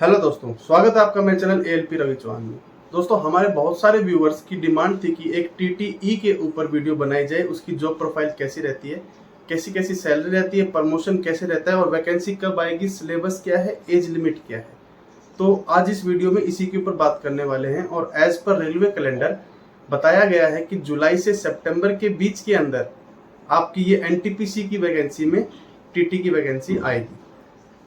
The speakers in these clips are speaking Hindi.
हेलो दोस्तों, स्वागत है आपका मेरे चैनल एएलपी रवि चौहान में। दोस्तों, हमारे बहुत सारे व्यूअर्स की डिमांड थी कि एक टीटीई के ऊपर वीडियो बनाई जाए। उसकी जॉब प्रोफाइल कैसी रहती है, कैसी कैसी सैलरी रहती है, प्रमोशन कैसे रहता है और वैकेंसी कब आएगी, सिलेबस क्या है, एज लिमिट क्या है। तो आज इस वीडियो में इसी के ऊपर बात करने वाले हैं। और एज पर रेलवे कैलेंडर बताया गया है कि जुलाई से सितंबर के बीच के अंदर आपकी ये एनटीपीसी की वैकेंसी में टीटी की वैकेंसी आएगी।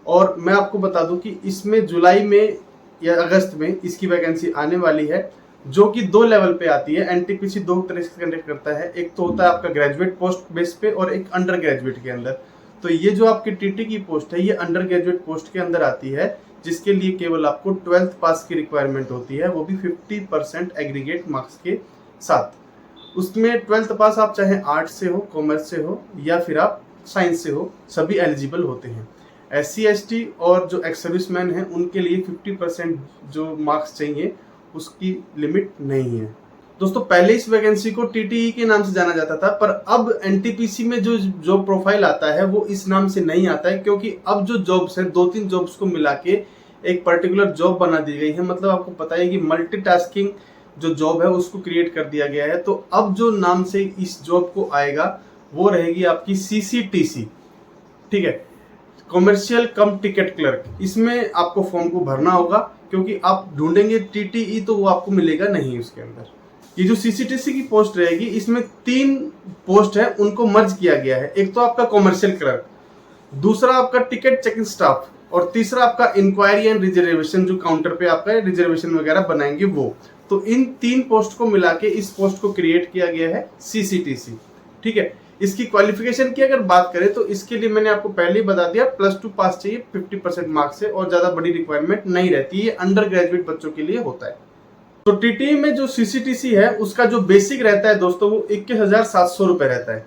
और मैं आपको बता दूं कि इसमें जुलाई में या अगस्त में इसकी वैकेंसी आने वाली है, जो कि दो लेवल पे आती है। एनटीपीसी दो तरह से कंडक्ट करता है, एक तो होता है आपका ग्रेजुएट पोस्ट बेस पे और एक अंडर ग्रेजुएट के अंदर। तो ये जो आपकी टीटी की पोस्ट है ये अंडर ग्रेजुएट पोस्ट के अंदर आती है, जिसके लिए केवल आपको 12th पास की रिक्वायरमेंट होती है, वो भी 50% एग्रीगेट मार्क्स के साथ। उसमें 12th पास आप चाहे आर्ट्स से हो, कॉमर्स से हो या फिर आप साइंस से हो, सभी एलिजिबल होते हैं। SC ST और जो एक्स सर्विसमैन हैं उनके लिए 50% जो मार्क्स चाहिए उसकी लिमिट नहीं है। दोस्तों, पहले इस वैकेंसी को TTE के नाम से जाना जाता था, पर अब NTPC में जो प्रोफाइल आता है वो इस नाम से नहीं आता है, क्योंकि अब जो जॉब्स हैं 2-3 जॉब्स को मिला के एक पर्टिकुलर जॉब बना दी गई है। मतलब आपको पता है कि मल्टीटास्किंग जो जॉब है उसको क्रिएट कर दिया गया है। तो अब जो नाम से इस जॉब को आएगा वो रहेगी आपकी CCTC, ठीक है, कॉमर्शियल कम टिकट क्लर्क। इसमें आपको फॉर्म को भरना होगा, क्योंकि आप ढूंढेंगे टीटीई तो वो आपको मिलेगा नहीं उसके अंदर। ये जो सीसीटीसी की पोस्ट रहेगी इसमें 3 पोस्ट है, उनको मर्ज किया गया है। एक तो आपका कॉमर्शियल क्लर्क, दूसरा आपका टिकट चेकिंग स्टाफ और तीसरा आपका इंक्वायरी एंड रिजर्वेशन, जो काउंटर पे आपका रिजर्वेशन वगैरह बनाएंगे वो। तो इन 3 पोस्ट को मिला के इस पोस्ट को क्रिएट किया गया है CCTC, ठीक है। इसकी क्वालिफिकेशन की अगर बात करें तो इसके लिए मैंने आपको पहले ही बता दिया, +2 पास चाहिए 50% मार्क्स से, और ज्यादा बड़ी रिक्वायरमेंट नहीं रहती है। अंडर ग्रेजुएट बच्चों के लिए होता है। तो टीटी में जो CCTC है उसका जो बेसिक रहता है दोस्तों वो 21,700 रुपए रहता है,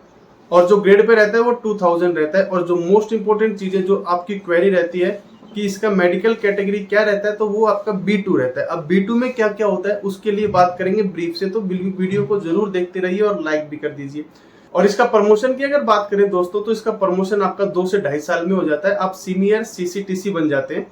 और जो ग्रेड पे रहता है वो 2000 रहता है। और जो मोस्ट इंपोर्टेंट चीज है, जो आपकी क्वेरी रहती है कि इसका मेडिकल कैटेगरी क्या रहता है, तो वो आपका B2 रहता है। अब B2 में क्या क्या होता है उसके लिए बात करेंगे ब्रीफ से, तो वीडियो को जरूर देखते रहिए और लाइक भी कर दीजिए। और इसका प्रमोशन की अगर बात करें दोस्तों, तो इसका प्रमोशन आपका 2 से 2.5 साल में हो जाता है। आप सीनियर CCTC बन जाते हैं।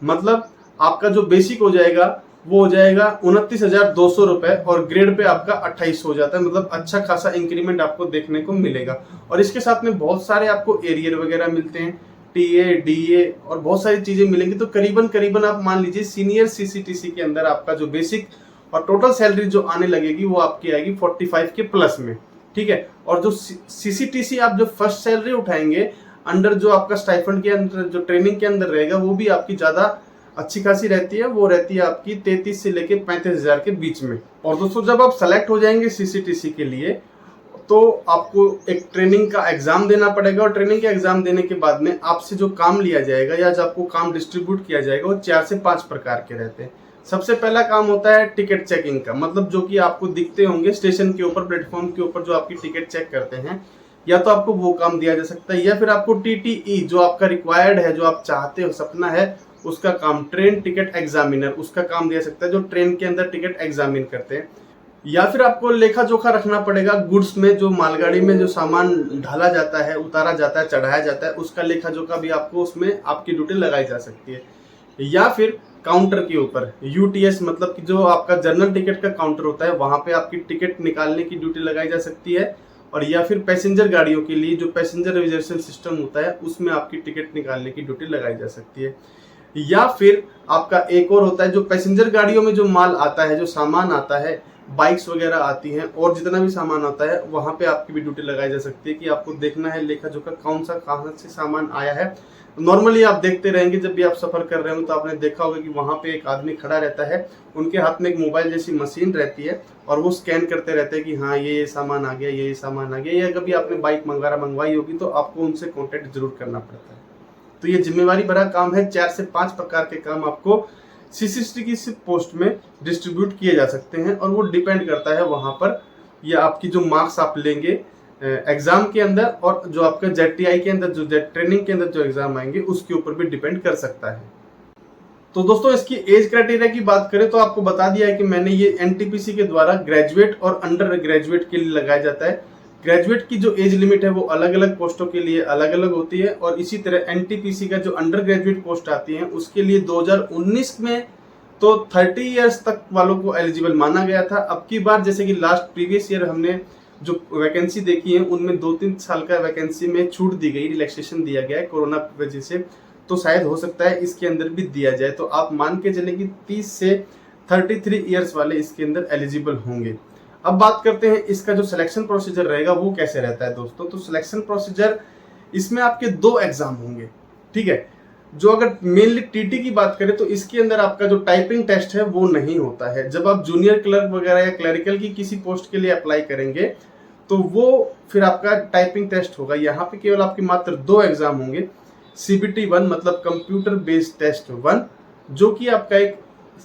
मतलब आपका जो बेसिक हो जाएगा वो हो जाएगा 29,200 रुपए, और ग्रेड पे आपका 28 हो जाता है। मतलब अच्छा खासा इंक्रीमेंट आपको देखने को मिलेगा। और इसके साथ में बहुत सारे आपको एरियर वगैरह मिलते हैं, TA DA और बहुत सारी चीजें मिलेंगी। तो करीबन आप मान लीजिए सीनियर CCTC के अंदर आपका जो बेसिक और टोटल सैलरी जो आने लगेगी वो आपकी आएगी 45 के प्लस में, ठीक है। और जो CCTC आप जो फर्स्ट सैलरी उठाएंगे अंडर जो आपका स्टाइफंड के अंदर, जो ट्रेनिंग के अंदर रहेगा, वो भी आपकी ज्यादा अच्छी खासी रहती है। वो रहती है आपकी 33 से लेके 35,000 के बीच में। और दोस्तों, जब आप सेलेक्ट हो जाएंगे CCTC के लिए तो आपको एक ट्रेनिंग का एग्जाम देना पड़ेगा, और ट्रेनिंग के एग्जाम देने के बाद में आपसे जो काम लिया जाएगा या जो आपको काम डिस्ट्रीब्यूट किया जाएगा वो 4 से 5 प्रकार के रहते हैं। सबसे पहला काम होता है टिकट चेकिंग का, मतलब जो कि आपको दिखते होंगे स्टेशन के ऊपर, प्लेटफॉर्म के ऊपर जो आपकी टिकट चेक करते हैं, या तो आपको वो काम दिया जा सकता है, या फिर आपको TTE जो आपका रिक्वायर्ड है, जो आप चाहते हो, सपना है, उसका काम ट्रेन टिकट एग्जामिनर, उसका काम दिया सकता है, जो ट्रेन के अंदर टिकट एग्जामिन करते हैं। या फिर आपको लेखा जोखा रखना पड़ेगा गुड्स में, जो मालगाड़ी में जो सामान ढाला जाता है, उतारा जाता है, चढ़ाया जाता है, उसका लेखा जोखा भी आपको उसमें आपकी ड्यूटी लगाई जा सकती है। या फिर काउंटर के ऊपर UTS, मतलब कि जो आपका जनरल टिकट का काउंटर होता है, वहां पे आपकी टिकट निकालने की ड्यूटी लगाई जा सकती है। और या फिर पैसेंजर गाड़ियों के लिए जो पैसेंजर रिजर्वेशन सिस्टम होता है उसमें आपकी टिकट निकालने की ड्यूटी लगाई जा सकती है। या फिर आपका एक और होता है, जो पैसेंजर गाड़ियों में जो माल आता है, जो सामान आता है, बाइक्स वगैरह आती हैं और जितना भी सामान आता है, वहां पे आपकी भी ड्यूटी लगाई जा सकती है कि आपको देखना है लेखा जोखा कौन सा कहां से सामान आया है। नॉर्मली आप देखते रहेंगे, जब भी आप सफर कर रहे हो तो आपने देखा होगा कि वहां पे एक आदमी खड़ा रहता है, उनके हाथ में एक मोबाइल जैसी मशीन रहती है और वो स्कैन करते रहते हैं कि हाँ ये सामान आ गया, ये सामान आ गया। या कभी आपने बाइक मंगवाई होगी तो आपको उनसे कॉन्टेक्ट जरूर करना पड़ता है। तो ये जिम्मेवारी भरा काम है। 4 से 5 प्रकार के काम आपको CCTC पोस्ट में डिस्ट्रीब्यूट किए जा सकते हैं, और वो डिपेंड करता है वहां पर, या आपकी जो मार्क्स आप लेंगे एग्जाम के अंदर, और जो आपका ZTI के अंदर, जो जेट ट्रेनिंग के अंदर जो एग्जाम आएंगे उसके ऊपर भी डिपेंड कर सकता है। तो दोस्तों, इसकी एज क्राइटेरिया की बात करें तो आपको बता दिया है कि मैंने ये NTPC के द्वारा ग्रेजुएट और अंडर ग्रेजुएट के लिए लगाया जाता है। ग्रेजुएट की जो एज लिमिट है वो अलग अलग पोस्टों के लिए अलग अलग होती है, और इसी तरह एनटीपीसी का जो अंडर ग्रेजुएट पोस्ट आती है उसके लिए 2019 में तो 30 इयर्स तक वालों को एलिजिबल माना गया था। अब की बार जैसे कि लास्ट प्रीवियस ईयर हमने जो वैकेंसी देखी है उनमें 2-3 साल का वैकेंसी में छूट दी गई, रिलैक्सेशन दिया गया है कोरोना की वजह से, तो शायद हो सकता है इसके अंदर भी दिया जाए। तो आप मान के चले कि 30 से 33 इयर्स वाले इसके अंदर एलिजिबल होंगे। अब बात करते हैं इसका जो सिलेक्शन प्रोसीजर रहेगा वो कैसे रहता है दोस्तों। तो सिलेक्शन प्रोसीजर इसमें आपके 2 एग्जाम होंगे, ठीक है। जो अगर मेनली टीटी की बात करें तो इसके अंदर आपका जो टाइपिंग टेस्ट है वो नहीं होता है। जब आप जूनियर क्लर्क वगैरह या क्लरिकल की किसी पोस्ट के लिए अप्लाई करेंगे तो वो फिर आपका टाइपिंग टेस्ट होगा। यहाँ पे केवल आपके मात्र 2 एग्जाम होंगे, CBT 1 मतलब कंप्यूटर बेस्ड टेस्ट 1, जो कि आपका एक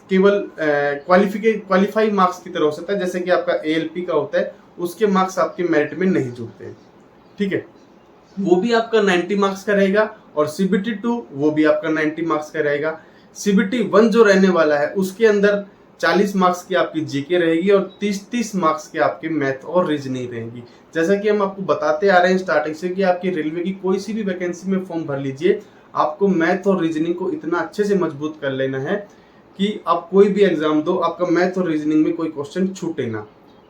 केवल क्वालिफाई मार्क्स की तरह हो सकता है, जैसे कि आपका ALP का होता है, उसके मार्क्स आपके मेरिट में नहीं जुड़ते हैं, ठीक है। वो भी आपका 90 मार्क्स का रहेगा, और CBT 2 वो भी आपका 90 मार्क्स का रहेगा। CBT 1 जो रहने वाला है उसके अंदर 40 मार्क्स की आपकी जीके रहेगी और 30-30 मार्क्स के आपके मैथ और रीजनिंग रहेंगी। जैसा कि हम आपको बताते आ रहे हैं स्टार्टिंग से कि आपकी रेलवे की कोई सी भी वैकेंसी में फॉर्म भर लीजिए, आपको मैथ और रीजनिंग को इतना अच्छे से मजबूत कर लेना है कि आप कोई भी एग्जाम दो, आपका मैथ और रीजनिंग में कोई क्वेश्चन छूटे ना,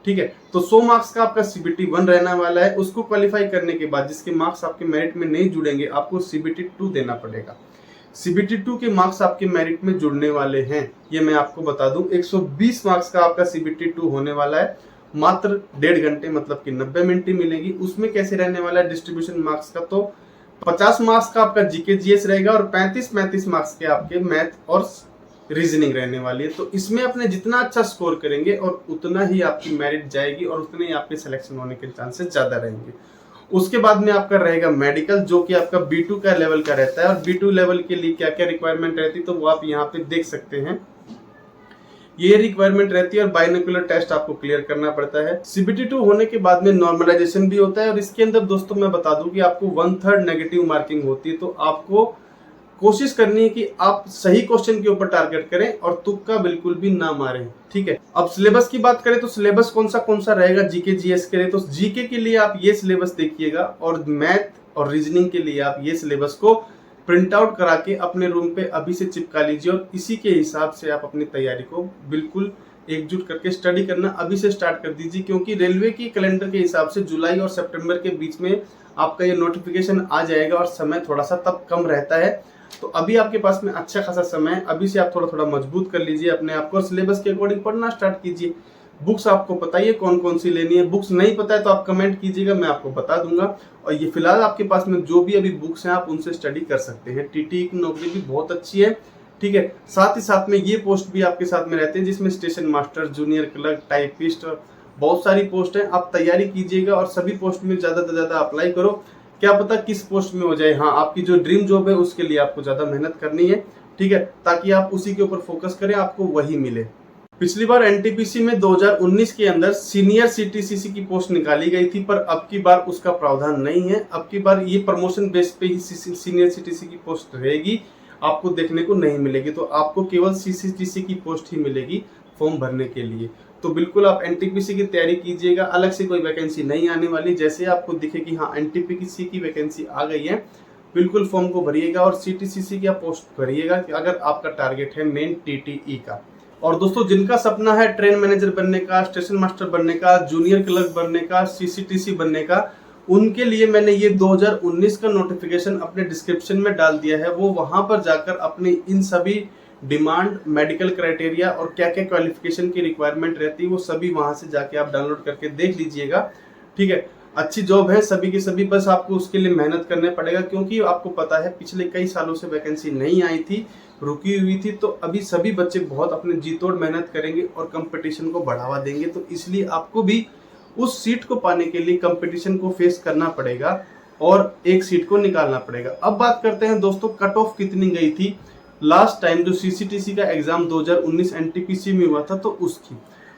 ठीक है। तो 100 मार्क्स का आपका CBT 1 रहने वाला है। उसको क्वालिफाई करने के बाद जिसके मार्क्स आपके मेरिट में नहीं जुड़ेंगे आपको CBT 2 देना पड़ेगा। CBT 2 के मार्क्स आपके मेरिट में जुड़ने वाले हैं, ये मैं आपको बता दूं। 120 मार्क्स का आपका CBT 2 होने वाला है, मात्र 1.5 घंटे मतलब कि 90 मिनट ही मिलेगी। उसमें कैसे रहने वाला है डिस्ट्रीब्यूशन मार्क्स का, तो 50 मार्क्स का आपका GK GS रहेगा और 35-35 मार्क्स के आपके मैथ और रीजनिंग रहने वाली है। तो इसमें अपने जितना अच्छा स्कोर करेंगे और उतना ही आपकी मेरिट जाएगी और उतने ही आपके सिलेक्शन होने के चांसेस ज्यादा रहेंगे। उसके बाद में आपका रहेगा मेडिकल, जो कि आपका B2 का लेवल का रहता है, और B2 लेवल के लिए क्या क्या रिक्वायरमेंट रहती है तो वो आप यहाँ पे देख सकते हैं। ये रिक्वायरमेंट रहती है और बाइनोकुलर टेस्ट आपको क्लियर करना पड़ता है। CBT 2 होने के बाद में नॉर्मलाइजेशन भी होता है, और इसके अंदर दोस्तों मैं बता दूं कि आपको 1/3 नेगेटिव मार्किंग होती है। तो आपको कोशिश करनी है कि आप सही क्वेश्चन के ऊपर टारगेट करें और तुक्का बिल्कुल भी ना मारें, ठीक है। अब सिलेबस की बात करें तो सिलेबस कौन सा रहेगा GK GS के लिए, तो GK के लिए आप ये सिलेबस देखिएगा, और मैथ और रीजनिंग के लिए आप ये सिलेबस को प्रिंट आउट करा के अपने रूम पे अभी से चिपका लीजिए, और इसी के हिसाब से आप अपनी तैयारी को बिल्कुल एकजुट करके स्टडी करना अभी से स्टार्ट कर दीजिए। क्योंकि रेलवे की कैलेंडर के हिसाब से जुलाई और सितंबर के बीच में आपका ये नोटिफिकेशन आ जाएगा और समय थोड़ा सा तब कम रहता है। तो अभी आपके पास में अच्छा खासा समय है, अभी से आप थोड़ा थोड़ा मजबूत कर लीजिए अपने आप को और सिलेबस के अकॉर्डिंग पढ़ना स्टार्ट कीजिए। बुक्स आपको पता ही है कौन कौन सी लेनी है, बुक्स नहीं पता है तो आप कमेंट कीजिएगा, मैं आपको बता दूंगा। और ये फिलहाल आपके पास में जो भी अभी बुक्स हैं आप उनसे स्टडी कर सकते हैं। TTE की नौकरी भी बहुत अच्छी है, ठीक है। साथ ही साथ में ये पोस्ट भी आपके साथ में रहते हैं जिसमें station master, junior clerk, typist, बहुत सारी पोस्ट है। आप तैयारी कीजिएगा और सभी पोस्ट में ज्यादा से ज्यादा अप्लाई करो, क्या पता किस पोस्ट में हो जाए। हाँ, आपकी जो ड्रीम जॉब है उसके लिए आपको ज्यादा मेहनत करनी है, ठीक है, ताकि आप उसी के ऊपर फोकस करें, आपको वही मिले। पिछली बार NTPC में 2019 के अंदर सीनियर CTCC की पोस्ट निकाली गई थी, पर अब की बार उसका प्रावधान नहीं है। अब की बार ये प्रमोशन बेस पे ही सीनियर CTC की पोस्ट रहेगी, आपको देखने को नहीं मिलेगी। तो आपको केवल CCTC की पोस्ट ही मिलेगी फॉर्म भरने के लिए। तो बिल्कुल आप NTPC की तैयारी कीजिएगा, अलग से कोई वैकेंसी नहीं आने वाली। जैसे आपको दिखे कि हाँ NTPC की वैकेंसी आ गई है, बिल्कुल फॉर्म को भरिएगा और CTCC की पोस्ट भरिएगा अगर आपका टारगेट है मेन TTE का। और दोस्तों, जिनका सपना है ट्रेन मैनेजर बनने का, स्टेशन मास्टर बनने का, जूनियर क्लर्क बनने का, CCTC बनने का, उनके लिए मैंने ये 2019 का नोटिफिकेशन अपने डिस्क्रिप्शन में डाल दिया है। वो वहां पर जाकर अपने इन सभी डिमांड, मेडिकल क्राइटेरिया और क्या क्या क्वालिफिकेशन की रिक्वायरमेंट रहती है वो सभी वहां से जाके आप डाउनलोड करके देख लीजिएगा, ठीक है। अच्छी जॉब है सभी की सभी, बस आपको उसके लिए मेहनत करने पड़ेगा। क्योंकि आपको पता है पिछले कई सालों से वैकेंसी नहीं आई थी, रुकी हुई थी, तो अभी सभी बच्चे बहुत अपने जी तोड़ मेहनत करेंगे और कंपटीशन को बढ़ावा देंगे। तो इसलिए आपको भी उस सीट को पाने के लिए कंपटीशन को फेस करना पड़ेगा और एक सीट को निकालना पड़ेगा। अब बात करते हैं दोस्तों, कट ऑफ कितनी गई थी लास्ट टाइम जो CCTC का एग्जाम 2019 NTPC में हुआ था तो उसकी।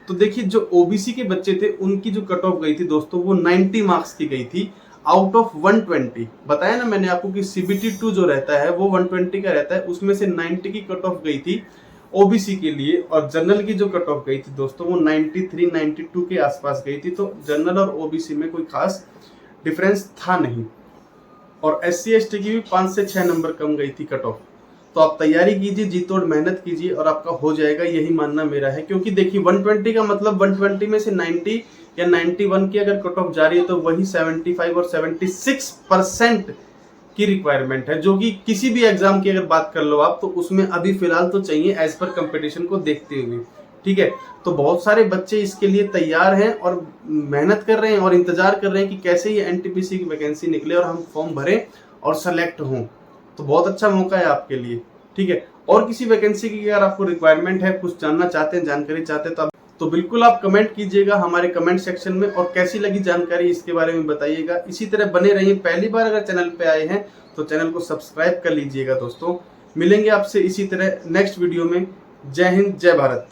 तो देखिए, जो OBC के बच्चे थे उनकी जो कट ऑफ गई थी दोस्तों वो 90 मार्क्स की गई थी आउट ऑफ 120। बताया ना मैंने आपको कि CBT 2 जो रहता है वो 120 का रहता है, उसमें से 90 की कट ऑफ गई थी। ओबीसी के लिए। और जनरल की जो कट ऑफ गई थी दोस्तों वो 93 92 के आसपास गई थी। तो जनरल और ओबीसी में कोई खास डिफरेंस था नहीं। और SC ST की भी 5 से 6 नंबर कम गई थी कट ऑफ। तो आप तैयारी कीजिए, जी तोड़ मेहनत कीजिए और आपका हो जाएगा, यही मानना मेरा है। क्योंकि देखिए 120 का मतलब 120 में से 90 या 91 की अगर कट ऑफ जा रही है तो वही 75 और 76% की रिक्वायरमेंट है, जो कि किसी भी एग्जाम की अगर बात कर लो आप तो उसमें अभी फिलहाल तो चाहिए एज पर कंपटीशन को देखते हुए। ठीक है, तो बहुत सारे बच्चे इसके लिए तैयार हैं और मेहनत कर रहे हैं और इंतजार कर रहे हैं कि कैसे ये NTPC की वैकेंसी निकले और हम फॉर्म भरें और सेलेक्ट हों। तो बहुत अच्छा मौका है आपके लिए। ठीक है, और किसी वैकेंसी की अगर आपको रिक्वायरमेंट है, कुछ जानना चाहते हैं, जानकारी चाहते हैं तो बिल्कुल आप कमेंट कीजिएगा हमारे कमेंट सेक्शन में। और कैसी लगी जानकारी इसके बारे में बताइएगा। इसी तरह बने रहिए। पहली बार अगर चैनल पे आए हैं तो चैनल को सब्सक्राइब कर लीजिएगा दोस्तों। मिलेंगे आपसे इसी तरह नेक्स्ट वीडियो में। जय हिंद, जय भारत।